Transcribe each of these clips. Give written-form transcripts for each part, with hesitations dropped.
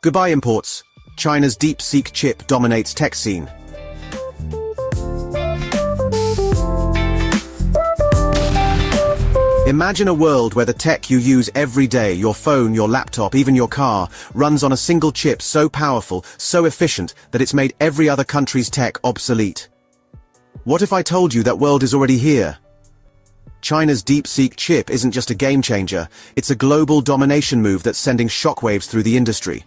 Goodbye imports. China's DeepSeek chip dominates tech scene. Imagine a world where the tech you use every day, your phone, your laptop, even your car, runs on a single chip so powerful, so efficient, that it's made every other country's tech obsolete. What if I told you that world is already here? China's DeepSeek chip isn't just a game changer, it's a global domination move that's sending shockwaves through the industry.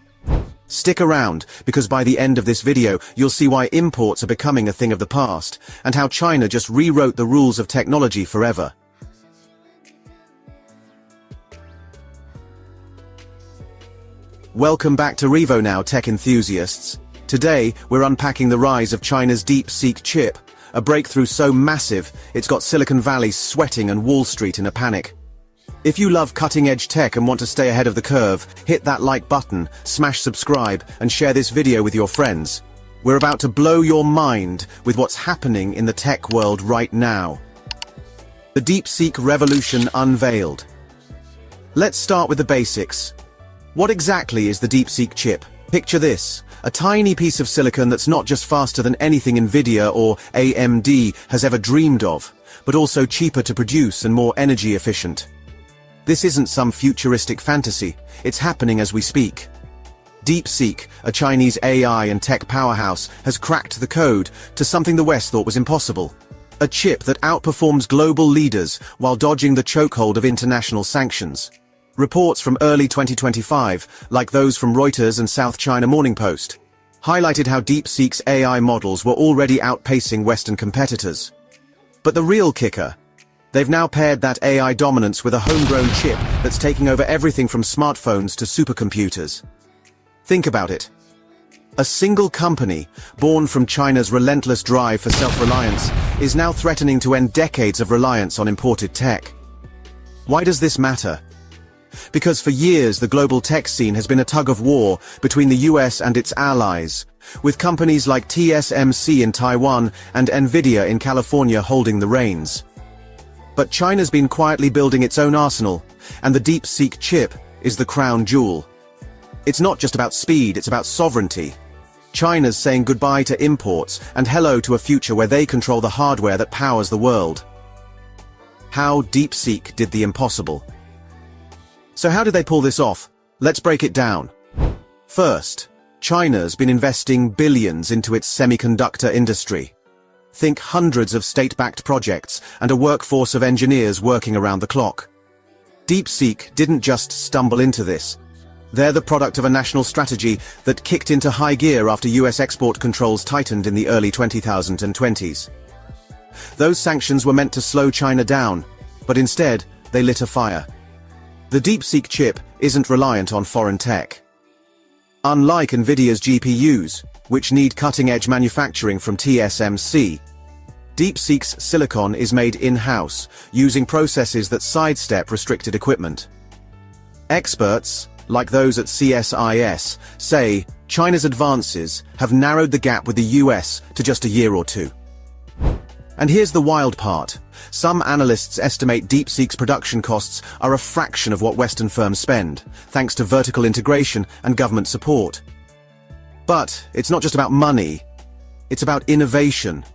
Stick around, because by the end of this video, you'll see why imports are becoming a thing of the past, and how China just rewrote the rules of technology forever. Welcome back to Revo Now, tech enthusiasts. Today, we're unpacking the rise of China's DeepSeek chip, a breakthrough so massive, it's got Silicon Valley sweating and Wall Street in a panic. If you love cutting-edge tech and want to stay ahead of the curve, hit that like button, smash subscribe, and share this video with your friends. We're about to blow your mind with what's happening in the tech world right now. The DeepSeek revolution unveiled. Let's start with the basics. What exactly is the DeepSeek chip? Picture this, a tiny piece of silicon that's not just faster than anything NVIDIA or AMD has ever dreamed of, but also cheaper to produce and more energy efficient. This isn't some futuristic fantasy, it's happening as we speak. DeepSeek, a Chinese AI and tech powerhouse, has cracked the code to something the West thought was impossible. A chip that outperforms global leaders while dodging the chokehold of international sanctions. Reports from early 2025, like those from Reuters and South China Morning Post, highlighted how DeepSeek's AI models were already outpacing Western competitors. But the real kicker? They've now paired that AI dominance with a homegrown chip that's taking over everything from smartphones to supercomputers. Think about it. A single company, born from China's relentless drive for self-reliance, is now threatening to end decades of reliance on imported tech. Why does this matter? Because for years the global tech scene has been a tug-of-war between the US and its allies, with companies like TSMC in Taiwan and NVIDIA in California holding the reins. But China's been quietly building its own arsenal, and the DeepSeek chip is the crown jewel. It's not just about speed, it's about sovereignty. China's saying goodbye to imports and hello to a future where they control the hardware that powers the world. How DeepSeek did the impossible. So how did they pull this off? Let's break it down. First, China's been investing billions into its semiconductor industry. Think hundreds of state-backed projects and a workforce of engineers working around the clock. DeepSeek didn't just stumble into this. They're the product of a national strategy that kicked into high gear after US export controls tightened in the early 2020s. Those sanctions were meant to slow China down, but instead, they lit a fire. The DeepSeek chip isn't reliant on foreign tech. Unlike NVIDIA's GPUs, which need cutting-edge manufacturing from TSMC, DeepSeek's silicon is made in-house, using processes that sidestep restricted equipment. Experts, like those at CSIS, say China's advances have narrowed the gap with the US to just a year or two. And here's the wild part. Some analysts estimate DeepSeek's production costs are a fraction of what Western firms spend, thanks to vertical integration and government support. But it's not just about money, it's about innovation.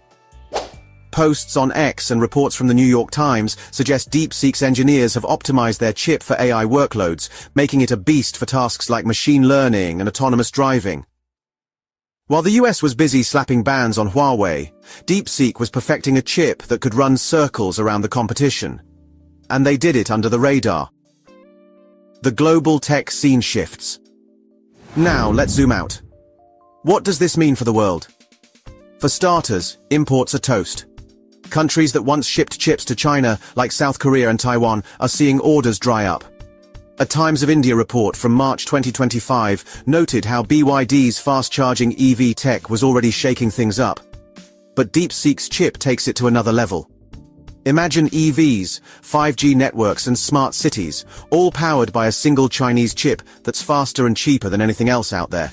Posts on X and reports from the New York Times suggest DeepSeek's engineers have optimized their chip for AI workloads, making it a beast for tasks like machine learning and autonomous driving. While the US was busy slapping bans on Huawei, DeepSeek was perfecting a chip that could run circles around the competition. And they did it under the radar. The global tech scene shifts. Now let's zoom out. What does this mean for the world? For starters, imports are toast. Countries that once shipped chips to China, like South Korea and Taiwan, are seeing orders dry up. A Times of India report from March 2025 noted how BYD's fast-charging EV tech was already shaking things up. But DeepSeek's chip takes it to another level. Imagine EVs, 5G networks and smart cities, all powered by a single Chinese chip that's faster and cheaper than anything else out there.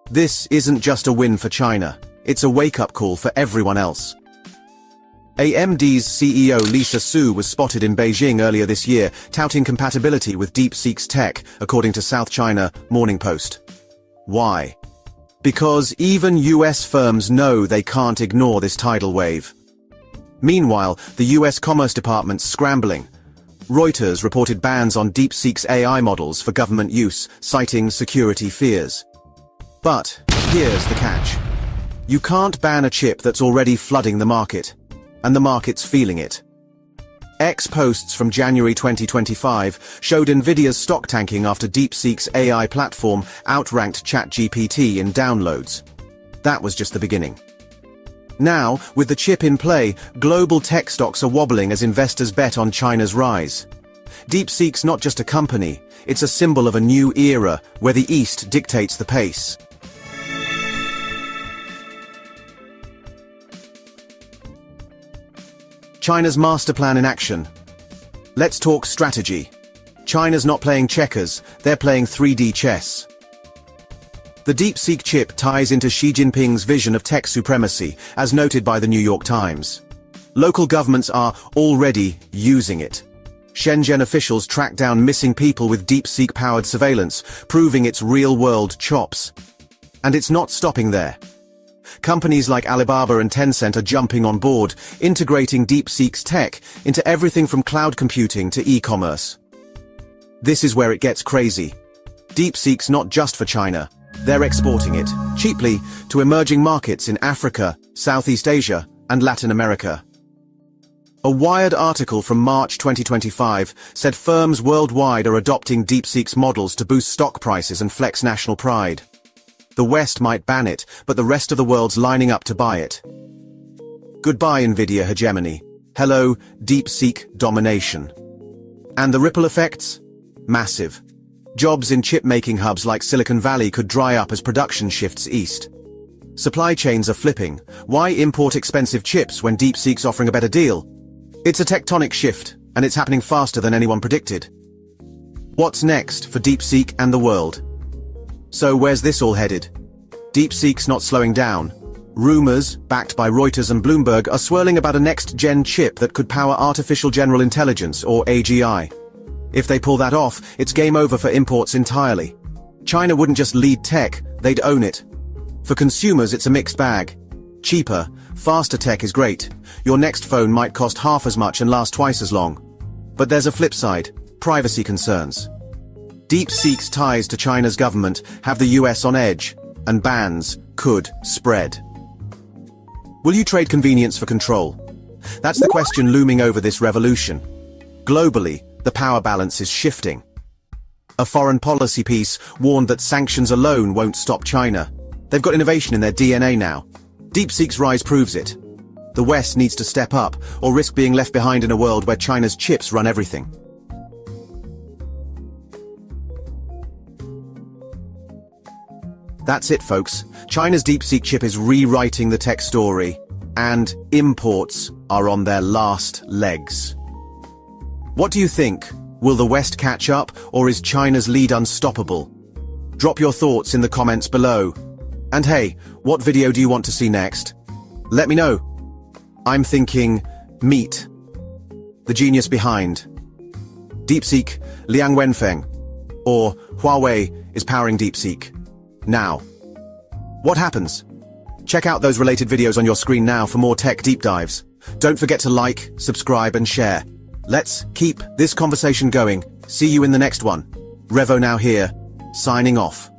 This isn't just a win for China, it's a wake-up call for everyone else. AMD's CEO Lisa Su was spotted in Beijing earlier this year, touting compatibility with DeepSeek's tech, according to South China Morning Post. Why? Because even US firms know they can't ignore this tidal wave. Meanwhile, the US Commerce Department's scrambling. Reuters reported bans on DeepSeek's AI models for government use, citing security fears. But here's the catch. You can't ban a chip that's already flooding the market, and the market's feeling it. X posts from January 2025 showed Nvidia's stock tanking after DeepSeek's AI platform outranked ChatGPT in downloads. That was just the beginning. Now, with the chip in play, global tech stocks are wobbling as investors bet on China's rise. DeepSeek's not just a company, it's a symbol of a new era where the East dictates the pace. China's master plan in action. Let's talk strategy. China's not playing checkers, they're playing 3D chess. The DeepSeek chip ties into Xi Jinping's vision of tech supremacy, as noted by the New York Times. Local governments are already using it. Shenzhen officials track down missing people with DeepSeek-powered surveillance, proving its real-world chops. And it's not stopping there. Companies like Alibaba and Tencent are jumping on board, integrating DeepSeek's tech into everything from cloud computing to e-commerce. This is where it gets crazy. DeepSeek's not just for China. They're exporting it, cheaply, to emerging markets in Africa, Southeast Asia, and Latin America. A Wired article from March 2025 said firms worldwide are adopting DeepSeek's models to boost stock prices and flex national pride. The West might ban it, but the rest of the world's lining up to buy it. Goodbye Nvidia hegemony. Hello, DeepSeek domination. And the ripple effects? Massive. Jobs in chip-making hubs like Silicon Valley could dry up as production shifts east. Supply chains are flipping. Why import expensive chips when DeepSeek's offering a better deal? It's a tectonic shift, and it's happening faster than anyone predicted. What's next for DeepSeek and the world? So where's this all headed? DeepSeek's not slowing down. Rumors, backed by Reuters and Bloomberg, are swirling about a next-gen chip that could power artificial general intelligence, or AGI. If they pull that off, it's game over for imports entirely. China wouldn't just lead tech, they'd own it. For consumers, it's a mixed bag. Cheaper, faster tech is great. Your next phone might cost half as much and last twice as long. But there's a flip side: privacy concerns. DeepSeek's ties to China's government have the US on edge, and bans could spread. Will you trade convenience for control? That's the question looming over this revolution. Globally, the power balance is shifting. A foreign policy piece warned that sanctions alone won't stop China. They've got innovation in their DNA now. DeepSeek's rise proves it. The West needs to step up, or risk being left behind in a world where China's chips run everything. That's it, folks. China's DeepSeek chip is rewriting the tech story, and imports are on their last legs. What do you think? Will the West catch up, or is China's lead unstoppable? Drop your thoughts in the comments below. And hey, what video do you want to see next? Let me know. I'm thinking, meet the genius behind DeepSeek, Liang Wenfeng, or Huawei is powering DeepSeek. Now. What happens? Check out those related videos on your screen now for more tech deep dives. Don't forget to like, subscribe, and share. Let's keep this conversation going. See you in the next one. Revo Now here, signing off.